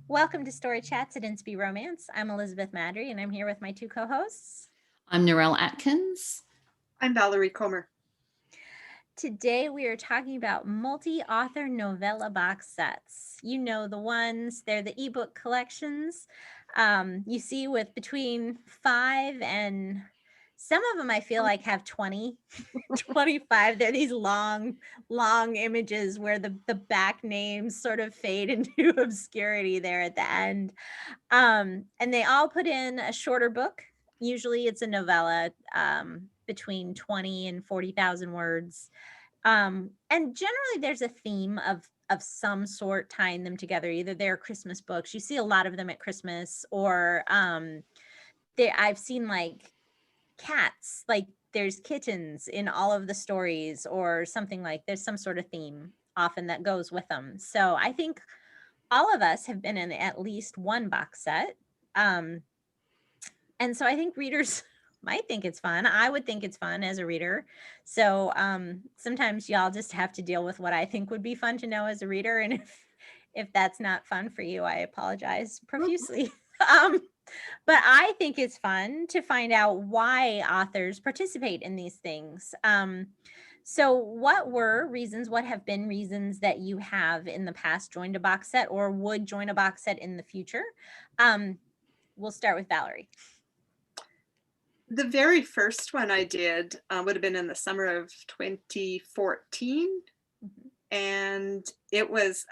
Welcome to Story Chats at Inspy Romance. I'm Elizabeth Maddrey, and I'm here with my two co-hosts. I'm Narelle Atkins. I'm Valerie Comer. Today we are talking about multi-author novella box sets. You know the ones, they're the ebook collections you see with between 5 and some of them I feel like have 20, 25. They're these long images where the back names sort of fade into obscurity there at the end. And they all put in a shorter book. Usually it's a novella between 20 and 40,000 words. And generally there's a theme of some sort tying them together. Either they're Christmas books. You see a lot of them at Christmas, or I've seen like cats, like there's kittens in all of the stories, or something. Like there's some sort of theme often that goes with them. So I think all of us have been in at least one box set. And so I think readers might think it's fun. I would think it's fun as a reader. So sometimes y'all just have to deal with what I think would be fun to know as a reader. And if that's not fun for you, I apologize profusely. But I think it's fun to find out why authors participate in these things. So what have been reasons that you have in the past joined a box set or would join a box set in the future? We'll start with Valerie. The very first one I did would have been in the summer of 2014. And it was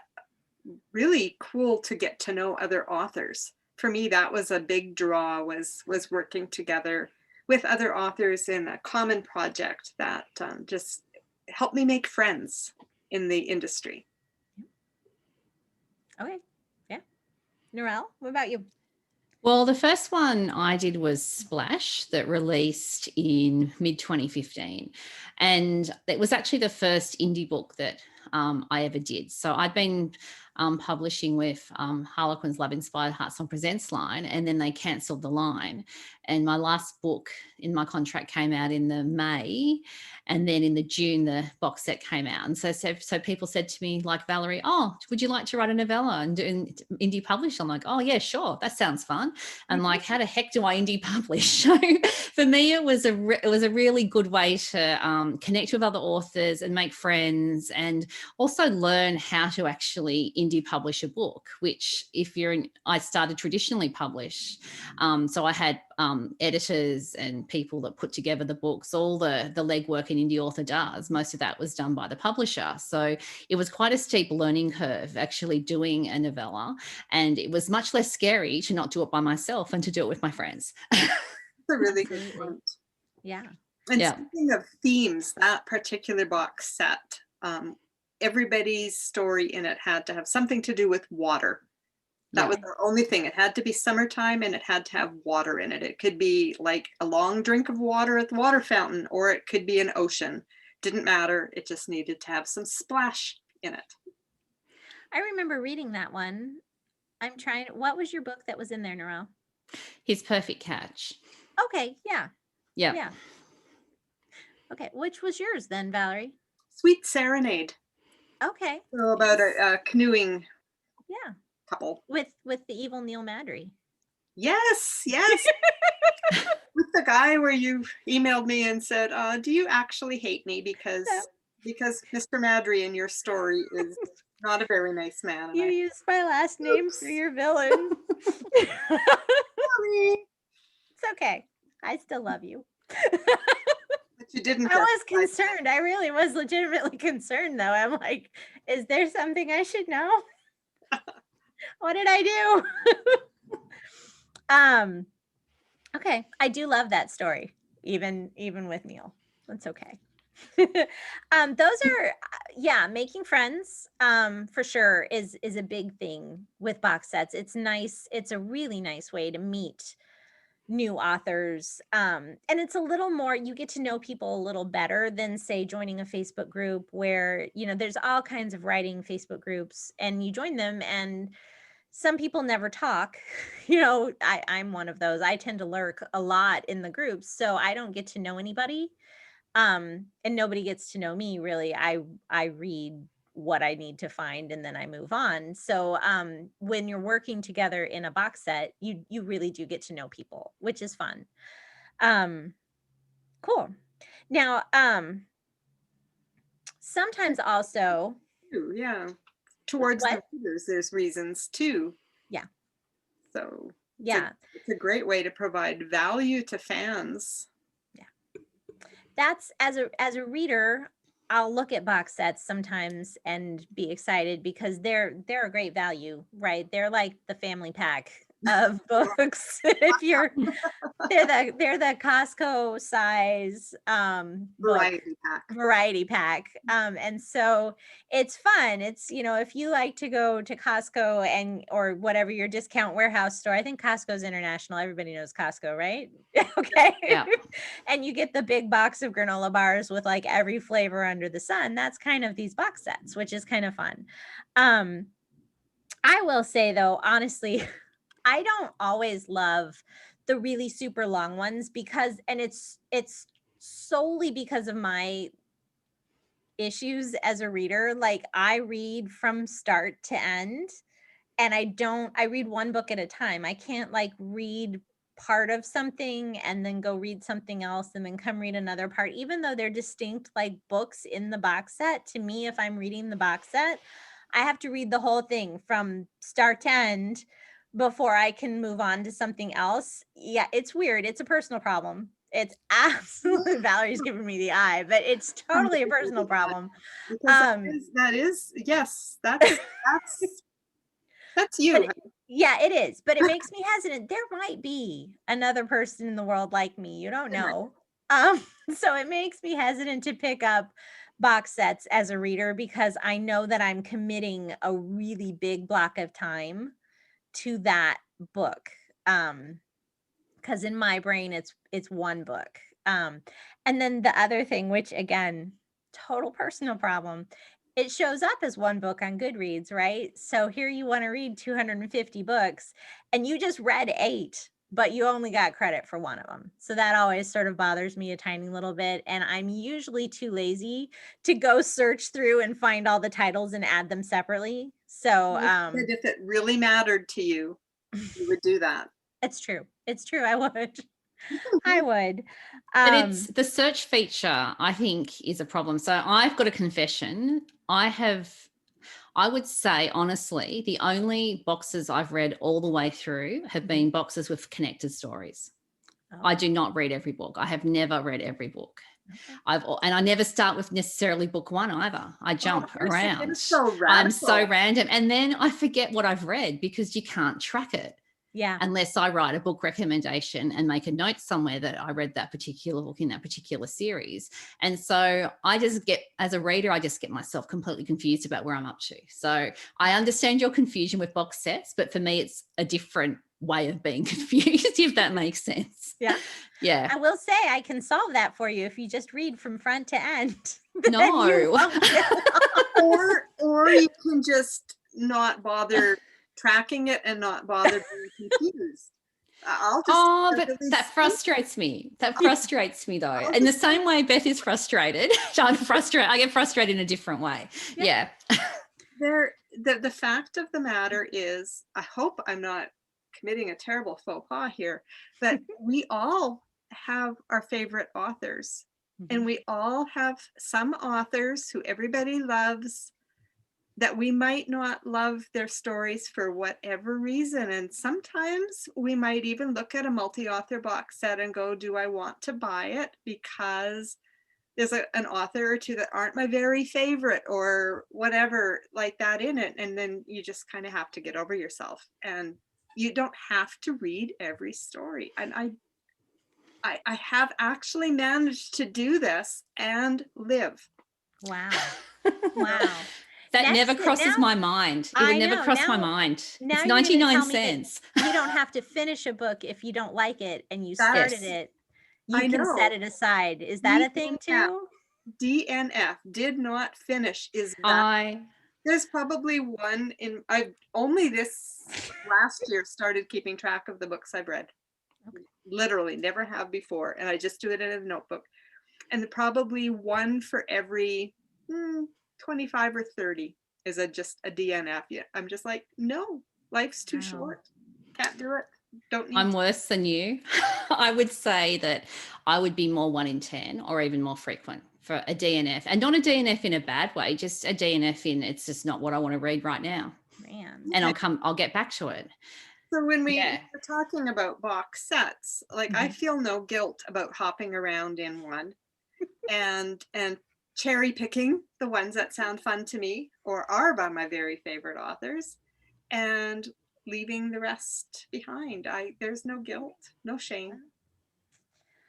really cool to get to know other authors. For me, that was a big draw, was working together with other authors in a common project that just helped me make friends in the industry. Okay, yeah. Narelle, what about you? Well, the first one I did was Splash, that released in mid-2015. And it was actually the first indie book that I ever did. So I'd been publishing with Harlequin's Love Inspired Heart Song Presents line, and then they cancelled the line. And my last book in my contract came out in the May, and then in the June, the box set came out. And so people said to me, like, Valerie, oh, would you like to write a novella and do an indie publish? I'm like, oh yeah, sure, that sounds fun. And like, how the heck do I indie publish? So for me, it was a really good way to connect with other authors and make friends, and also learn how to actually indie publish a book, which I started traditionally published. So I had editors and people that put together the books. All the legwork an indie author does, most of that was done by the publisher. So it was quite a steep learning curve actually doing a novella, and it was much less scary to not do it by myself and to do it with my friends. That's a really good point. Yeah. And speaking of themes, that particular box set, everybody's story in it had to have something to do with water. That was the only thing. It had to be summertime, and it had to have water in it. It could be like a long drink of water at the water fountain, or it could be an ocean. Didn't matter. It just needed to have some splash in it. I remember reading that one. What was your book that was in there, Narelle? His Perfect Catch. Okay, yeah. Yeah. Okay, which was yours then, Valerie? Sweet Serenade. Okay. So about a canoeing couple. With the evil Neil Maddrey. Yes. With the guy where you emailed me and said, do you actually hate me because Mr. Maddrey in your story is not a very nice man. You used my last name for your villain. Sorry. It's okay. I still love you. But you didn't. I was concerned. I really was legitimately concerned, though. I'm like, is there something I should know? What did I do? Okay. I do love that story, even with Neil. That's okay. Those are, making friends, for sure is a big thing with box sets. It's nice. It's a really nice way to meet new authors. And it's a little more, you get to know people a little better than, say, joining a Facebook group where, there's all kinds of writing Facebook groups, and you join them and some people never talk. I'm one of those. I tend to lurk a lot in the groups, so I don't get to know anybody. And nobody gets to know me, really. I read what I need to find, and then I move on. So when you're working together in a box set, you really do get to know people, which is fun. Cool. Now, sometimes also, Yeah. Towards the what? readers, there's reasons too. Yeah. So Yeah. it's a great way to provide value to fans. That's as a reader, I'll look at box sets sometimes and be excited because they're a great value, right? They're like the family pack of books. If you're they're the Costco size book Variety pack. and so it's fun. It's, if you like to go to Costco and or whatever your discount warehouse store, I think Costco's international, everybody knows Costco, right? Okay. Yeah. And you get the big box of granola bars with like every flavor under the sun. That's kind of these box sets, which is kind of fun. I will say though, honestly, I don't always love the really super long ones because, and it's solely because of my issues as a reader. Like I read from start to end, and I read one book at a time. I can't like read part of something and then go read something else and then come read another part, even though they're distinct like books in the box set. To me, if I'm reading the box set, I have to read the whole thing from start to end before I can move on to something else. Yeah, it's weird. It's a personal problem. It's absolutely Valerie's giving me the eye, but it's totally a personal problem. Because that is yes, that's you. Yeah, it is. But it makes me hesitant. There might be another person in the world like me. You don't know. So it makes me hesitant to pick up box sets as a reader because I know that I'm committing a really big block of time to that book. Because in my brain it's one book. And then the other thing, which again, total personal problem, it shows up as one book on Goodreads, right? So here you want to read 250 books and you just read 8, but you only got credit for one of them. So that always sort of bothers me a tiny little bit. And I'm usually too lazy to go search through and find all the titles and add them separately. So if it really mattered to you, you would do that. it's true. It's true. I would. I would. But it's the search feature, I think, is a problem. So I've got a confession. I would say, honestly, the only boxes I've read all the way through have been boxes with connected stories. Oh. I do not read every book. I have never read every book. Okay. And I never start with necessarily book 1 either. I jump around. I'm so random. And then I forget what I've read because you can't track it. Yeah. Unless I write a book recommendation and make a note somewhere that I read that particular book in that particular series. And so I just get, as a reader, I just get myself completely confused about where I'm up to. So I understand your confusion with box sets, but for me, it's a different way of being confused, if that makes sense. Yeah. Yeah. I will say I can solve that for you if you just read from front to end. No. or you can just not bother tracking it and not bother being confused. But that frustrates me. That frustrates me though. In the same way Beth is frustrated. I get frustrated in a different way. Yeah. The fact of the matter is, I hope I'm not committing a terrible faux pas here, but we all have our favorite authors. And we all have some authors who everybody loves that we might not love their stories for whatever reason. And sometimes we might even look at a multi-author box set and go, do I want to buy it? Because there's an author or two that aren't my very favorite or whatever like that in it. And then you just kind of have to get over yourself. And you don't have to read every story. And I have actually managed to do this and live. Wow. Wow. That never crosses my mind. It would never cross my mind. It's 99 cents. You don't have to finish a book if you don't like it and you started it. You can set it aside. Is that a thing too? DNF, did not finish, is that. There's probably one I've only this last year started keeping track of the books I've read. Okay. Literally never have before. And I just do it in a notebook. And probably one for every 25 or 30 is just a DNF. Yeah, I'm just like, no, life's too Wow. short. Can't do it. Don't need I'm to. worse than you. I would say that I would be more 1 in 10 or even more frequent for a DNF, and not a DNF in a bad way, just a DNF in it's just not what I want to read right now. Man. And I'll get back to it. So when we Yeah. were talking about box sets, like I Mhm. feel no guilt about hopping around in one and cherry picking the ones that sound fun to me or are by my very favorite authors and leaving the rest behind. There's no guilt, no shame.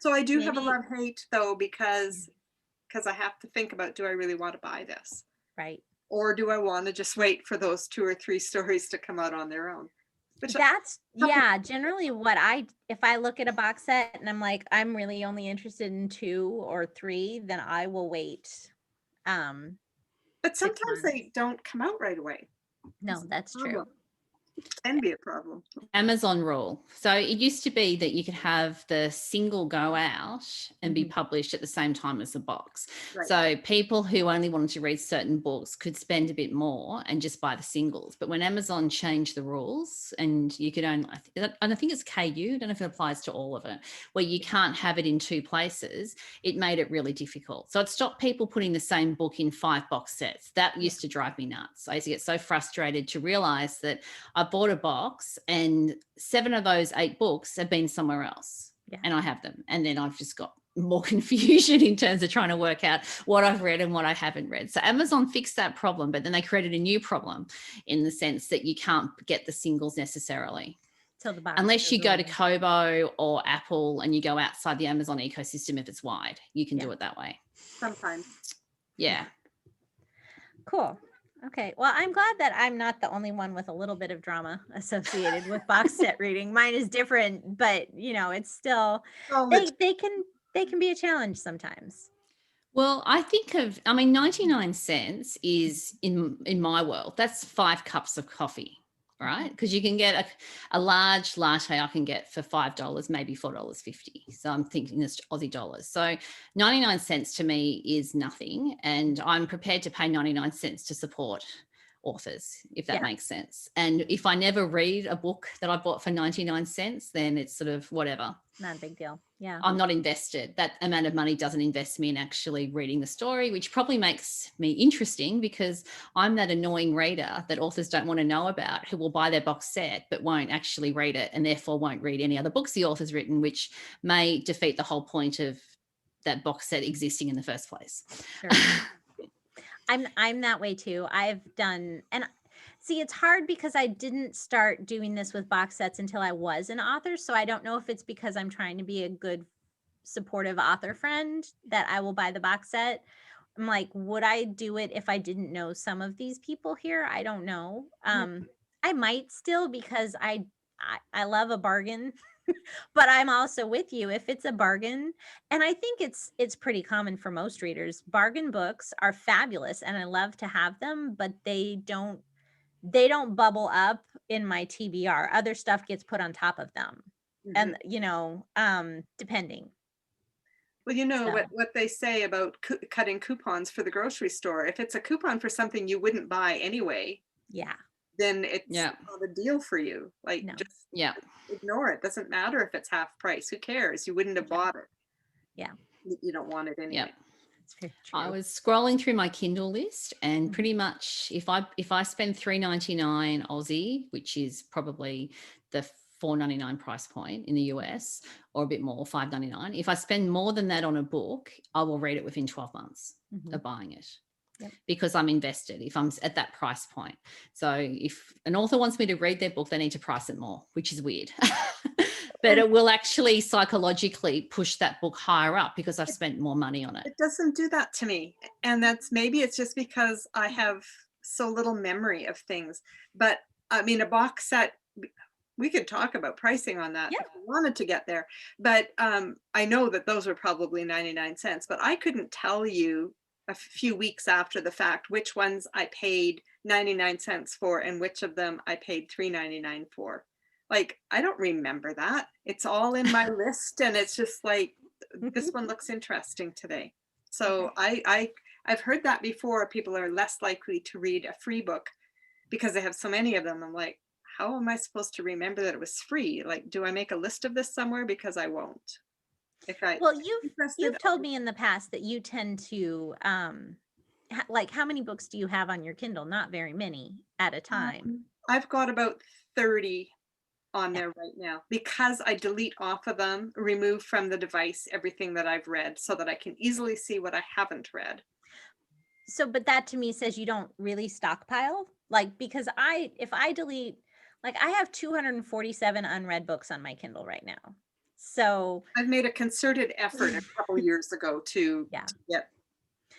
So I do have a Maybe, love-hate though, because I have to think about, do I really want to buy this? right. Or do I want to just wait for those 2 or 3 stories to come out on their own? Which That's, yeah, generally what if I look at a box set and I'm like, I'm really only interested in 2 or 3, then I will wait. but 6 sometimes months. they don't come out right away. No, that's true. Can be a problem. Amazon rule. So it used to be that you could have the single go out and be Mhm. published at the same time as the box. Right. So people who only wanted to read certain books could spend a bit more and just buy the singles. But when Amazon changed the rules and you could only, and I think it's KU, I don't know if it applies to all of it, where you can't have it in 2 places, it made it really difficult. So it stopped people putting the same book in 5 box sets. That used to drive me nuts. I used to get so frustrated to realize that I bought a box and 7 of those 8 books have been somewhere else. Yeah. And I have them. And then I've just got more confusion in terms of trying to work out what I've read and what I haven't read. So Amazon fixed that problem, but then they created a new problem in the sense that you can't get the singles necessarily. Till the box Unless you goes go to away. Kobo or Apple and you go outside the Amazon ecosystem, if it's wide, you can do it that way. Sometimes. Yeah. Cool. Okay. Well, I'm glad that I'm not the only one with a little bit of drama associated with box set reading. Mine is different, but it's still Oh, they can be a challenge sometimes. Well, I 99 cents is in my world, that's 5 cups of coffee, right? Because you can get a large latte I can get for $5, maybe $4.50. So I'm thinking it's Aussie dollars. So 99 cents to me is nothing. And I'm prepared to pay 99 cents to support authors, if that makes sense. And if I never read a book that I bought for 99 cents, then it's sort of whatever. Not a big deal. Yeah. I'm not invested. That amount of money doesn't invest me in actually reading the story, which probably makes me interesting because I'm that annoying reader that authors don't want to know about, who will buy their box set but won't actually read it and therefore won't read any other books the author's written, which may defeat the whole point of that box set existing in the first place. Sure. I'm that way too. I've done, and see, it's hard because I didn't start doing this with box sets until I was an author. So I don't know if it's because I'm trying to be a good, supportive author friend that I will buy the box set. I'm like, would I do it if I didn't know some of these people here? I don't know. I might still because I love a bargain. But I'm also with you if it's a bargain, and I think it's pretty common for most readers. Bargain books are fabulous and I love to have them, but they don't bubble up in my TBR. Other stuff gets put on top of them. Mhm. And depending. Well, you know So, what they say about cutting coupons for the grocery store. If it's a coupon for something you wouldn't buy anyway, yeah. then it's Yeah. not a deal for you. Like, No. just Yeah. ignore it. Doesn't matter if it's half price. Who cares? You wouldn't have bought it. Yeah. You don't want it anyway. Yeah. It's very true. I was scrolling through my Kindle list, and pretty much if I spend $3.99 Aussie, which is probably the $4.99 price point in the US, or a bit more, $5.99. If I spend more than that on a book, I will read it within 12 months of buying it. Yep. Because I'm invested if I'm at that price point. So if an author wants me to read their book, they need to price it more, which is weird. But it will actually psychologically push that book higher up because I've spent more money on it. It doesn't do that to me. And maybe it's just because I have so little memory of things. But I mean, a box set, we could talk about pricing on that if we wanted to get there. But I know that those were probably 99 cents, but I couldn't tell you a few weeks after the fact which ones I paid 99 cents for and which of them I paid $3.99 for. Like, I don't remember that. It's all in my list, and it's just like, this one looks interesting today. So I I've heard that before. People are less likely to read a free book because they have so many of them. I'm like, how am I supposed to remember that it was free? Like, do I make a list of this somewhere? Because I won't. Well, If I'm you've interested, told me in the past that you tend to like, how many books do you have on your Kindle? Not very many at a time. I've got about 30 on Yeah. there right now because I delete off of them, remove from the device everything that I've read so that I can easily see what I haven't read. So, but that to me says you don't really stockpile, like, because if I delete, like, I have 247 unread books on my Kindle right now. So I've made a concerted effort a couple years ago to yeah, get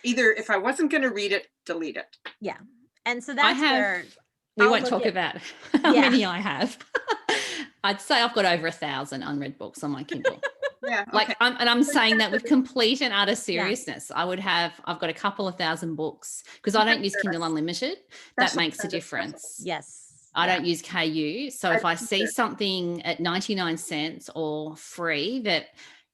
either, if I wasn't going to read it, delete it. yeah. And so I that's have, where we I'll won't look talk at- about how Yeah. many I have. I'd say I've got over 1,000 unread books on my Kindle. Yeah. Like, Okay. I'm saying that with complete and utter seriousness. I've got a couple of thousand books because I don't use Kindle Unlimited. That Special makes a kind of difference. yes. I Yeah. don't use KU. So if I see something at 99 cents or free that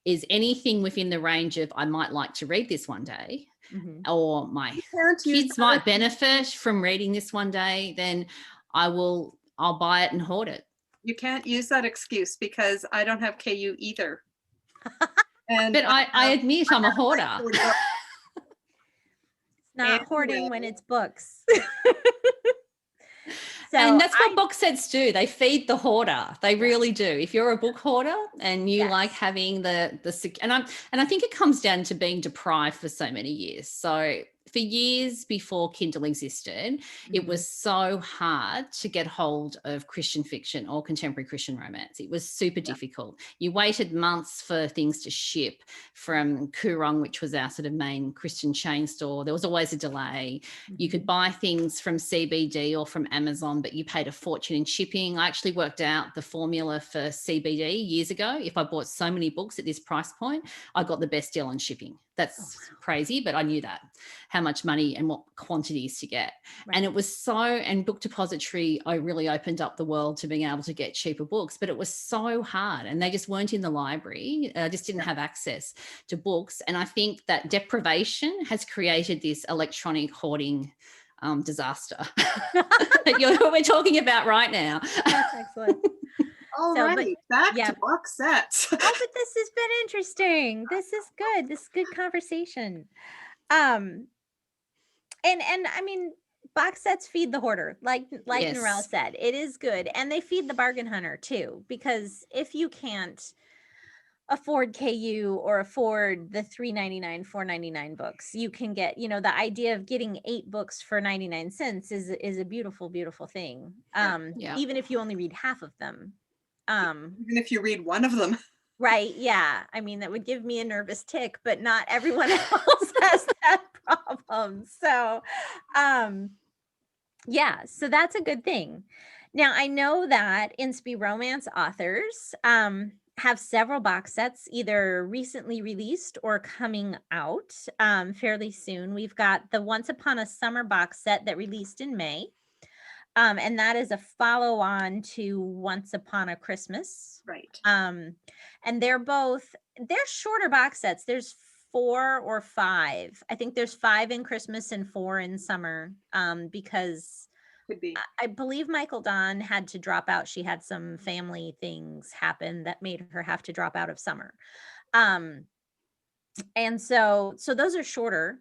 is anything within the range of I might like to read this one day, Mhm. or my Can't use kids might benefit from reading this one day, then I'll buy it and hoard it. You can't use that excuse because I don't have KU either. And But I admit I'm a hoarder. Not hoarding Anyway. when it's books. So and that's what box sets do. They feed the hoarder. They really do. If you're a book hoarder and you like having and I think it comes down to being deprived for so many years. So for years before Kindle existed, it was so hard to get hold of Christian fiction or contemporary Christian romance. It was super difficult. You waited months for things to ship from Koorong, which was our sort of main Christian chain store. There was always a delay. You could buy things from CBD or from Amazon, but you paid a fortune in shipping. I actually worked out the formula for CBD years ago. If I bought so many books at this price point, I got the best deal on shipping. That's crazy, but I knew that, how much money and what quantities to get. And it was and Book Depository, I really opened up the world to being able to get cheaper books, but it was so hard and they just weren't in the library. I just didn't have access to books. And I think that deprivation has created this electronic hoarding disaster that we're talking about right now. That's excellent. All right, back to box sets. Oh, but this has been interesting. This is good. This is good conversation. And I mean, box sets feed the hoarder, like Narelle said. It is good, and they feed the bargain hunter too. Because if you can't afford KU or afford the $3.99, $4.99 books, you can get, the idea of getting 8 books for 99 cents is a beautiful, beautiful thing. Even if you only read half of them. Even if you read one of them. Right. Yeah. I mean, that would give me a nervous tick, but not everyone else has that problem. So, so that's a good thing. Now, I know that Inspi Romance authors have several box sets either recently released or coming out fairly soon. We've got the Once Upon a Summer box set that released in May. And that is a follow-on to Once Upon a Christmas. Right. And they're shorter box sets. There's 4 or 5. I think there's 5 in Christmas and 4 in summer. Because could be. I believe Michael Dawn had to drop out. She had some family things happen that made her have to drop out of summer. And so those are shorter.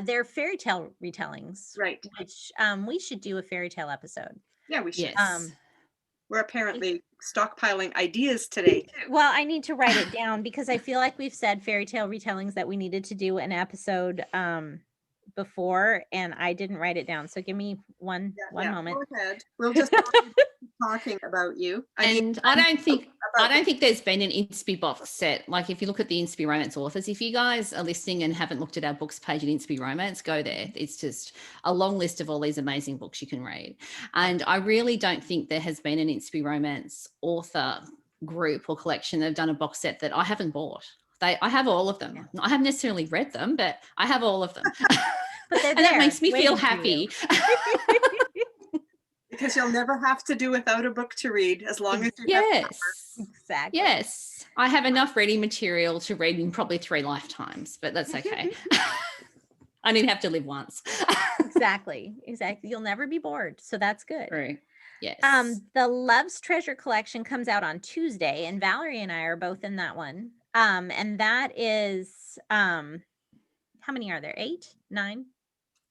They're fairy tale retellings, right? Which we should do a fairy tale episode. Yeah, we should. Yes. We're apparently stockpiling ideas today too. Well, I need to write it down because I feel like we've said fairy tale retellings that we needed to do an episode before, and I didn't write it down. So give me one moment. Go ahead. We'll just talking about you. I don't think there's been an Inspi box set. Like if you look at the Inspi Romance authors, if you guys are listening and haven't looked at our books page at Inspi Romance, go there. It's just a long list of all these amazing books you can read. And I really don't think there has been an Inspi Romance author group or collection that have done a box set that I haven't bought. I have all of them. I haven't necessarily read them, but I have all of them. And that makes me feel happy. Because you'll never have to do without a book to read as long as you have exactly. Yes. I have enough reading material to read in probably 3 lifetimes, but that's okay. I didn't have to live once. Exactly. You'll never be bored, so that's good. True. Yes. The Love's Treasure collection comes out on Tuesday, and Valerie and I are both in that one. And that is how many are there? 8, 9,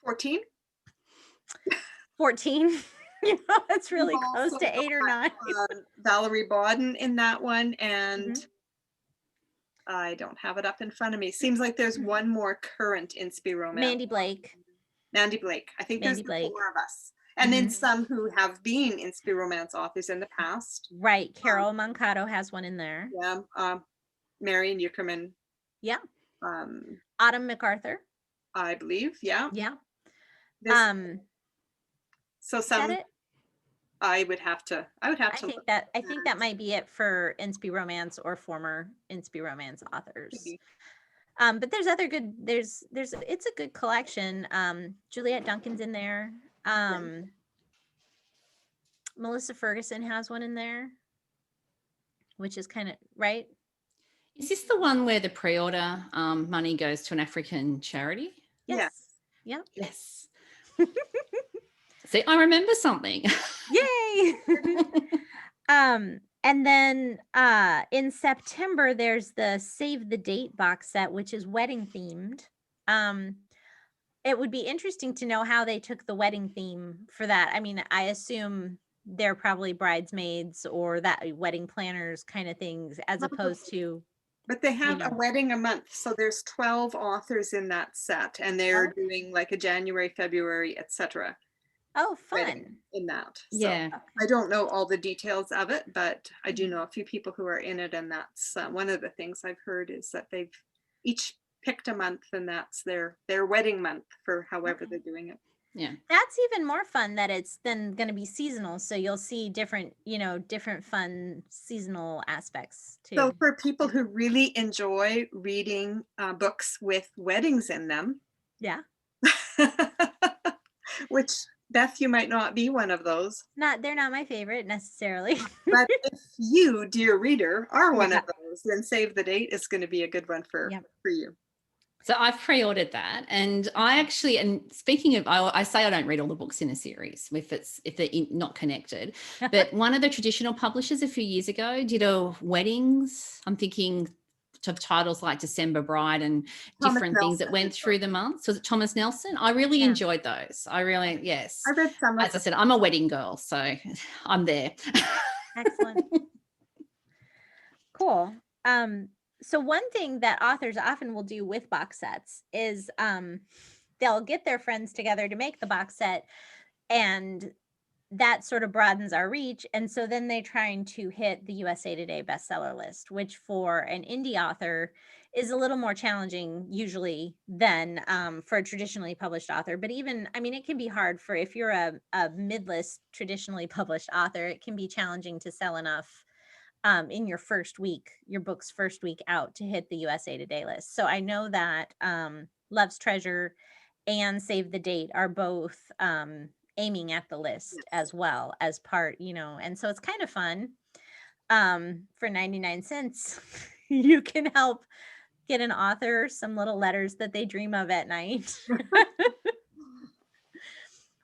14. 14. It's really We've close also to 8 or 9. got, Valerie Bodden in that one, and Mhm. I don't have it up in front of me. Seems like there's one more current Inspi romance. Mandy Blake. Mandy Blake. I think Mandy there's Blake. 4 of us. And then Mhm. some who have been Inspi romance authors in the past. Right. Carol Mancato has one in there. Yeah. Marion Eukerman, Yeah. um, Autumn MacArthur. I believe. Yeah. Yeah. There's- so Is that some it? I would have to I think look that at. might be it for Inspi romance or former Inspi romance authors. Maybe. But there's other good. There's it's a good collection. Juliet Duncan's in there. Melissa Ferguson has one in there, which is kind of right. Is this the one where the pre-order money goes to an African charity? Yes. Yep. Yes. See, I remember something. Yay. And then in September there's the Save the Date box set, which is wedding themed. It would be interesting to know how they took the wedding theme for that. I mean, I assume they're probably bridesmaids or that wedding planners kind of things, as opposed to. But they have know. a wedding a month, so there's 12 authors in that set, and they're doing like a January, February, etc. Oh, fun. In that. So Yeah. I don't know all the details of it, but I do know a few people who are in it, and that's one of the things I've heard is that they've each picked a month, and that's their wedding month for however they're doing it. Yeah. That's even more fun that it's then going to be seasonal. So you'll see different fun seasonal aspects too. So for people who really enjoy reading books with weddings in them. Yeah. Which, Beth, you might not be one of those. They're not my favorite necessarily. But if you, dear reader, are one of those, then Save the Date is going to be a good one for you. So I've pre-ordered that, and I actually, and speaking of, I say I don't read all the books in a series if they're not connected, but one of the traditional publishers a few years ago did a weddings. I'm thinking of titles like December Bride and different things that went through the months. Was it Thomas Nelson? I really enjoyed those. Yes. I read some. As I said, I'm a wedding girl, so I'm there. Excellent. Cool. So one thing that authors often will do with box sets is they'll get their friends together to make the box set, and that sort of broadens our reach. And so then they're trying to hit the USA Today bestseller list, which for an indie author is a little more challenging usually than for a traditionally published author. But even, I mean, it can be hard for, if you're a mid-list traditionally published author, it can be challenging to sell enough in your book's first week out to hit the USA Today list. So I know that Love's Treasure and Save the Date are both aiming at the list as well as part, and so it's kind of fun. For 99 cents, you can help get an author some little letters that they dream of at night.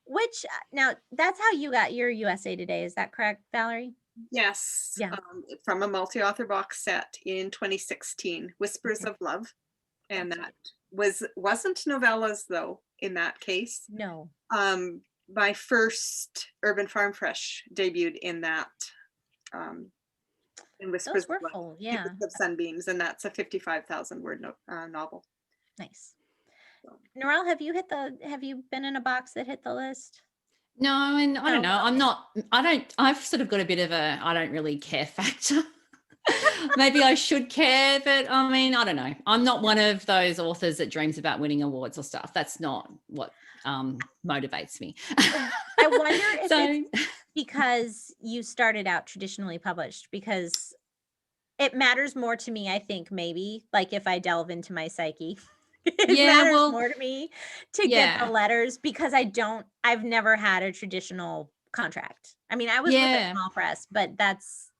Which, now, that's how you got your USA Today. Is that correct, Valerie? Yes. Yeah. From a multi-author box set in 2016, Whispers of Love. And that wasn't novellas, though, in that case. No. My first Urban Farm Fresh debuted in that. In Whispers Those were full, yeah. Of Sunbeams, and that's a 55,000 word novel. Nice. Narelle, have you been in a box that hit the list? No, and I don't know. I've sort of got a bit of a I don't really care factor. Maybe I should care, but I mean, I don't know. I'm not one of those authors that dreams about winning awards or stuff. That's not what motivates me. I wonder if it's because you started out traditionally published, because it matters more to me, I think, maybe, like if I delve into my psyche. It matters more to me to get the letters, because I've never had a traditional contract. I mean, I was with a small press, but that's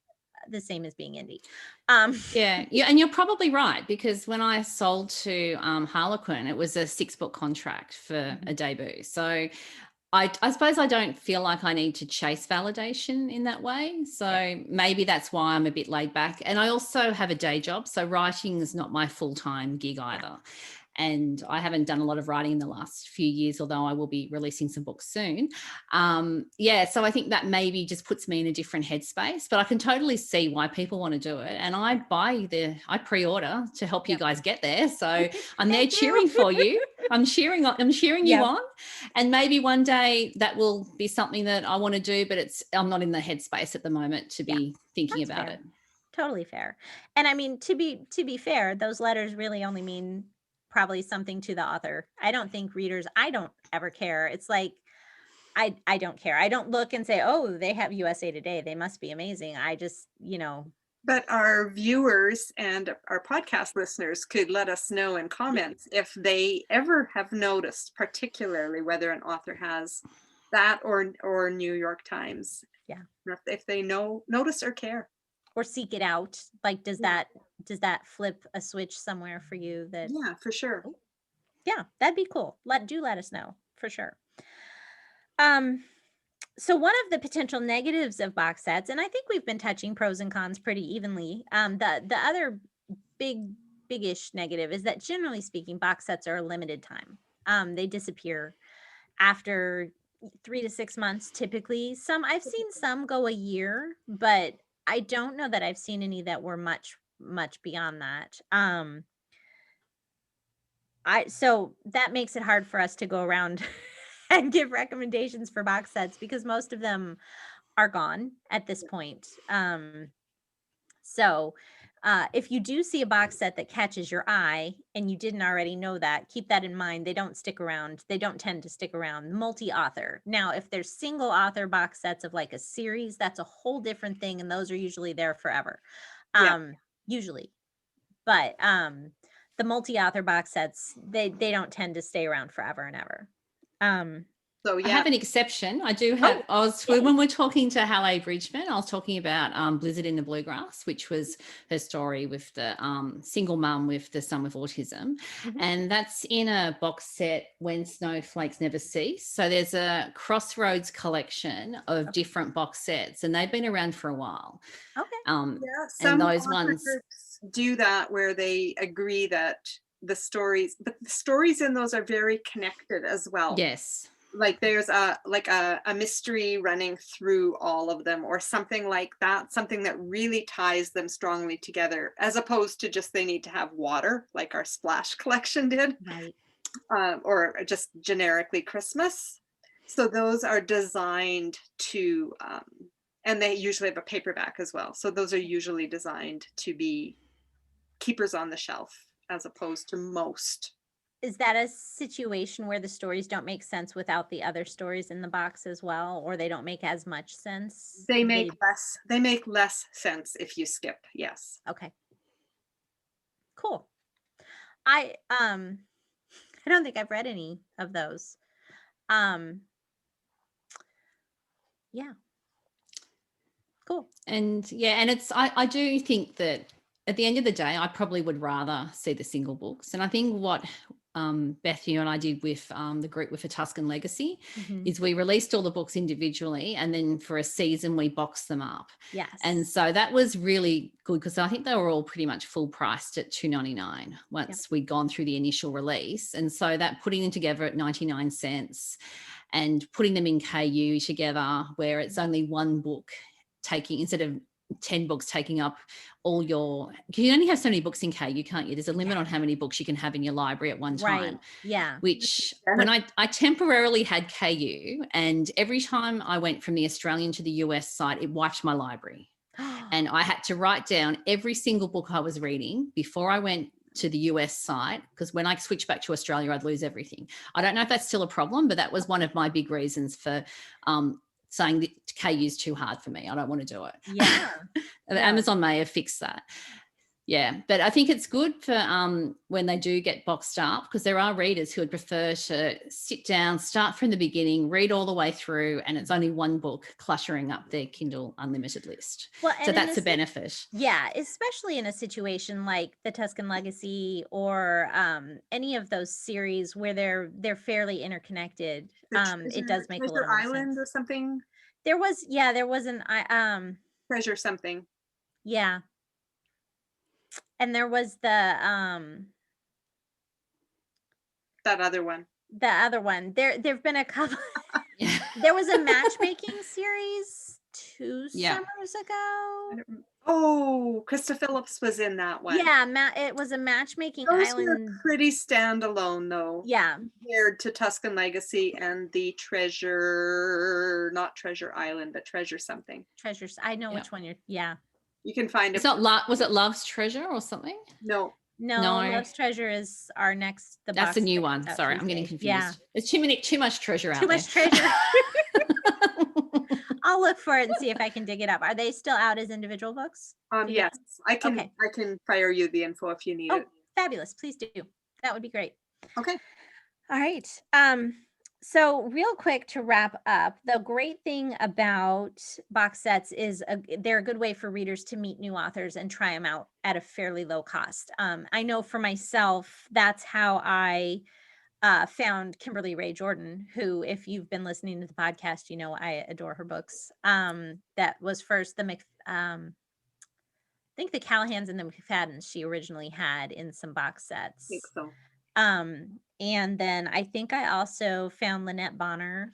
the same as being indie. Yeah, and you're probably right, because when I sold to Harlequin, it was a 6-book contract for a debut. So I suppose I don't feel like I need to chase validation in that way. So maybe that's why I'm a bit laid back. And I also have a day job. So writing is not my full-time gig either. And I haven't done a lot of writing in the last few years, although I will be releasing some books soon. So I think that maybe just puts me in a different headspace, but I can totally see why people want to do it. And I pre-order to help you guys get there. So I'm there cheering for you. I'm cheering you on. And maybe one day that will be something that I want to do, but I'm not in the headspace at the moment to be thinking about it. Totally fair. And I mean, to be fair, those letters really only mean probably something to the author. I don't think readers, I don't ever care. It's like, I don't care. I don't look and say, oh, they have USA Today, they must be amazing. I just, But our viewers and our podcast listeners could let us know in comments if they ever have noticed, particularly whether an author has that or New York Times. Yeah. If they notice or care. Or seek it out. Like, does that flip a switch somewhere for you that? Yeah, for sure. Yeah, that'd be cool. Let us know for sure. So one of the potential negatives of box sets, and I think we've been touching pros and cons pretty evenly. The other big-ish negative is that generally speaking, box sets are a limited time. They disappear after 3 to 6 months, typically. I've seen some go a year, but I don't know that I've seen any that were much beyond that. So that makes it hard for us to go around and give recommendations for box sets because most of them are gone at this point. So if you do see a box set that catches your eye and you didn't already know that, keep that in mind. They don't stick around. They don't tend to stick around. Multi-author. Now, if there's single author box sets of like a series, that's a whole different thing. And those are usually there forever. Usually. But the multi-author box sets, they don't tend to stay around forever and ever. So I have an exception. I do have. When we're talking to Hallee Bridgeman, I was talking about Blizzard in the Bluegrass, which was her story with the single mum with the son with autism, and that's in a box set, When Snowflakes Never Cease. So there's a Crossroads collection of different box sets, and they've been around for a while. Some and those author ones groups do that where they agree that the stories in those are very connected as well. Yes. Like there's a mystery running through all of them or something like that, something that really ties them strongly together, as opposed to just they need to have water like our Splash collection did, Right. Or just generically Christmas. So those are designed to and they usually have a paperback as well, so those are usually designed to be keepers on the shelf as opposed to most. Is that a situation where the stories don't make sense without the other stories in the box as well, or they don't make as much sense? They make less sense if you skip. Yes. Okay. Cool. I don't think I've read any of those. Yeah. Cool. And it's I do think that at the end of the day, I probably would rather see the single books. And I think what Beth, you and I did with the group with a Tuscan Legacy is we released all the books individually, and then for a season we boxed them up. Yes. And so that was really good because I think they were all pretty much full priced at $2.99 once we'd gone through the initial release. And so that putting them together at 99 cents and putting them in KU together where it's only one book taking, instead of 10 books taking up all your, you can only have so many books in KU, can't you? There's a limit on how many books you can have in your library at one time. Right. Yeah. Which when I temporarily had KU, and every time I went from the Australian to the US site, it wiped my library. And I had to write down every single book I was reading before I went to the US site, because when I switched back to Australia, I'd lose everything. I don't know if that's still a problem, but that was one of my big reasons for saying that KU is too hard for me. I don't want to do it. Yeah. Amazon may have fixed that. Yeah, but I think it's good for when they do get boxed up, because there are readers who would prefer to sit down, start from the beginning, read all the way through, and it's only one book cluttering up their Kindle Unlimited list. Well, So and that's a benefit. yeah, especially in a situation like the Tuscan Legacy or any of those series where they're fairly interconnected. It does make a Treasure little more Island sense. or something. There was an Treasure something. yeah. And there was the That other one. other one. There've been a couple. Yeah. There was a matchmaking series 2 Yeah. summers ago. Oh, Krista Phillips was in that one. Yeah, it was a matchmaking Those were island. pretty standalone though. Yeah. Compared to Tuscan Legacy and the Treasure, not Treasure Island, but Treasure something. Treasures. I know Yeah. which one you're. Yeah. You can find It's it. not was it Love's Treasure or something? No. No, No. Love's Treasure is our next. That's a new one. out Sorry, I'm getting Tuesday. confused. Yeah. There's too much treasure out Too there. much treasure. I'll look for it and see if I can dig it up. Are they still out as individual books? Yes, I can. Okay. I can fire you the info if you need it. Fabulous. Please do. That would be great. Okay. All right. So real quick to wrap up, the great thing about box sets is they're a good way for readers to meet new authors and try them out at a fairly low cost. I know for myself, that's how I found Kimberly Ray Jordan, who, if you've been listening to the podcast, you know I adore her books. That was first I think the Callahans and the McFaddens she originally had in some box sets. I think so. And then I think I also found Lynette Bonner,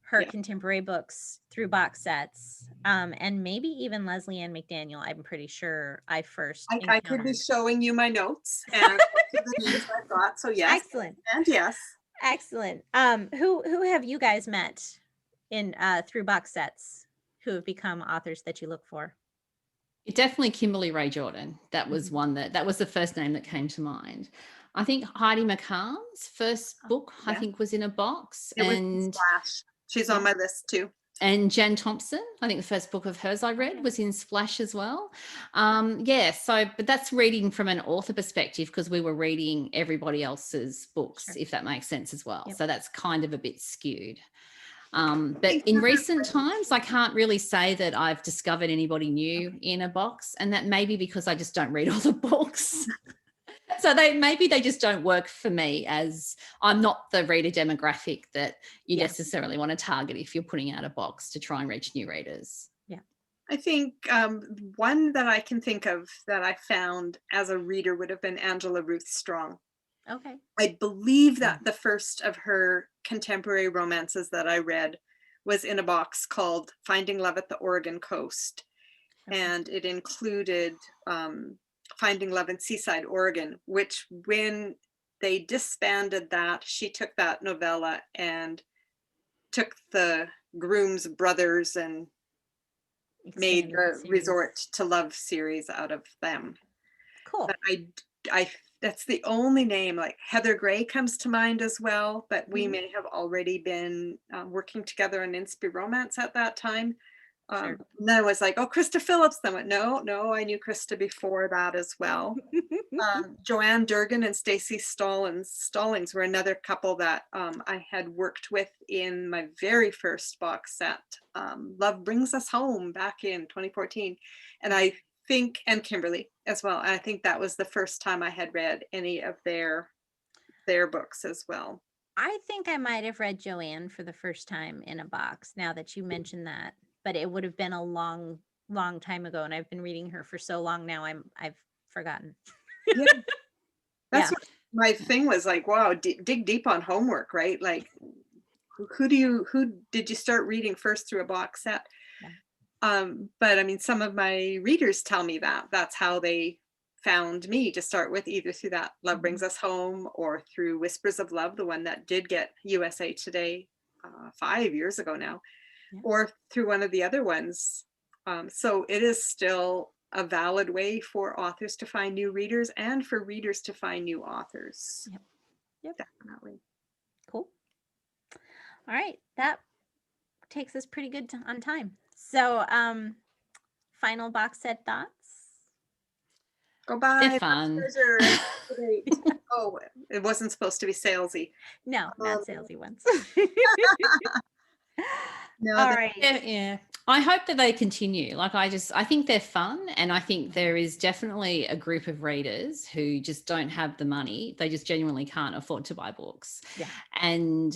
her contemporary books through box sets. And maybe even Leslie Ann McDaniel, I'm pretty sure I first I could be showing you my notes and the names I've got. So yes. Excellent. And yes. Excellent. Who have you guys met in through box sets who have become authors that you look for? Definitely Kimberly Ray Jordan. That was one that was the first name that came to mind. I think Heidi McCallum's first book, I think, was in a box. It was Splash. She's on my list too. And Jan Thompson, I think the first book of hers I read was in Splash as well. But that's reading from an author perspective, because we were reading everybody else's books, if that makes sense as well. So that's kind of a bit skewed. But in recent times, I can't really say that I've discovered anybody new in a box, and that may be because I just don't read all the books. So maybe they just don't work for me, as I'm not the reader demographic that you necessarily want to target if you're putting out a box to try and reach new readers. Yeah. I think one that I can think of that I found as a reader would have been Angela Ruth Strong. Okay. I believe that the first of her contemporary romances that I read was in a box called Finding Love at the Oregon Coast. Okay. And it included Finding Love in Seaside, Oregon, which when they disbanded that, she took that novella and took the Groom's brothers and made a Resort to Love series out of them. Cool. But I that's the only name. Like Heather Gray comes to mind as well, but we may have already been working together on Inspi Romance at that time. And then I was like, oh, Krista Phillips. Then I went, no, I knew Krista before that as well. Joanne Durgan and Stacey Stallings were another couple that I had worked with in my very first box set, Love Brings Us Home, back in 2014. And I think, and Kimberly as well. I think that was the first time I had read any of their books as well. I think I might have read Joanne for the first time in a box, now that you mentioned that, but it would have been a long time ago, and I've been reading her for so long now I've forgotten. Yeah. That's what my thing was, like, wow, dig deep on homework, right? Like who did you start reading first through a box set? But I mean, some of my readers tell me that that's how they found me to start with, either through that Love Brings Us Home or through Whispers of Love, the one that did get USA Today 5 years ago now, or through one of the other ones. So it is still a valid way for authors to find new readers and for readers to find new authors. Yep. Definitely. Cool. All right. That takes us pretty good on time. So final box set thoughts? Go buy They're that fun. treasure. Oh, it wasn't supposed to be salesy. No, not Um, salesy ones. No, All that- right. Yeah. I hope that they continue. Like I think they're fun, and I think there is definitely a group of readers who just don't have the money. They just genuinely can't afford to buy books. Yeah. And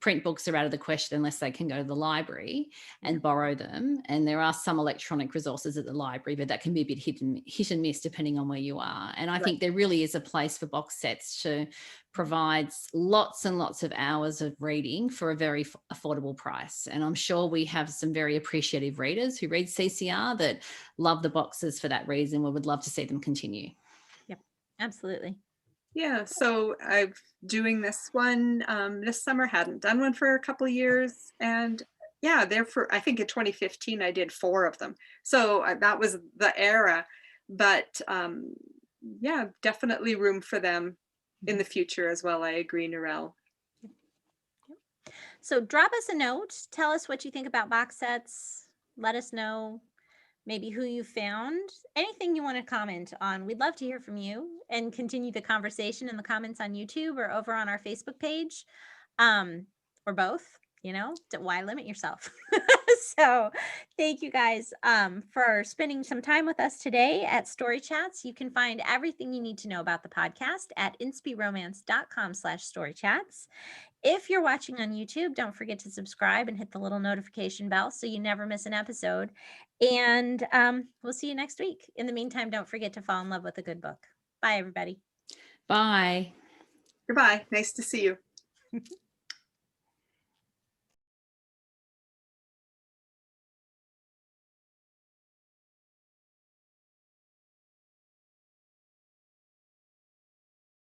print books are out of the question unless they can go to the library and borrow them. And there are some electronic resources at the library, but that can be a bit hit and miss depending on where you are. And I think there really is a place for box sets to provide lots and lots of hours of reading for a very affordable price. And I'm sure we have some very appreciative readers who read CCR that love the boxes for that reason. We would love to see them continue. Yep, absolutely. Yeah, so I'm doing this one this summer, hadn't done one for a couple of years. And yeah, therefore, I think in 2015, I did 4 of them. So that was the era. But yeah, definitely room for them in the future as well. I agree, Narelle. So drop us a note. Tell us what you think about box sets. Let us know maybe who you found, anything you want to comment on. We'd love to hear from you and continue the conversation in the comments on YouTube or over on our Facebook page, or both. Why limit yourself? So thank you guys for spending some time with us today at Story Chats. You can find everything you need to know about the podcast at inspiromance.com/storychats. If you're watching on YouTube, don't forget to subscribe and hit the little notification bell so you never miss an episode. And we'll see you next week. In the meantime, don't forget to fall in love with a good book. Bye, everybody. Bye. Goodbye. Nice to see you.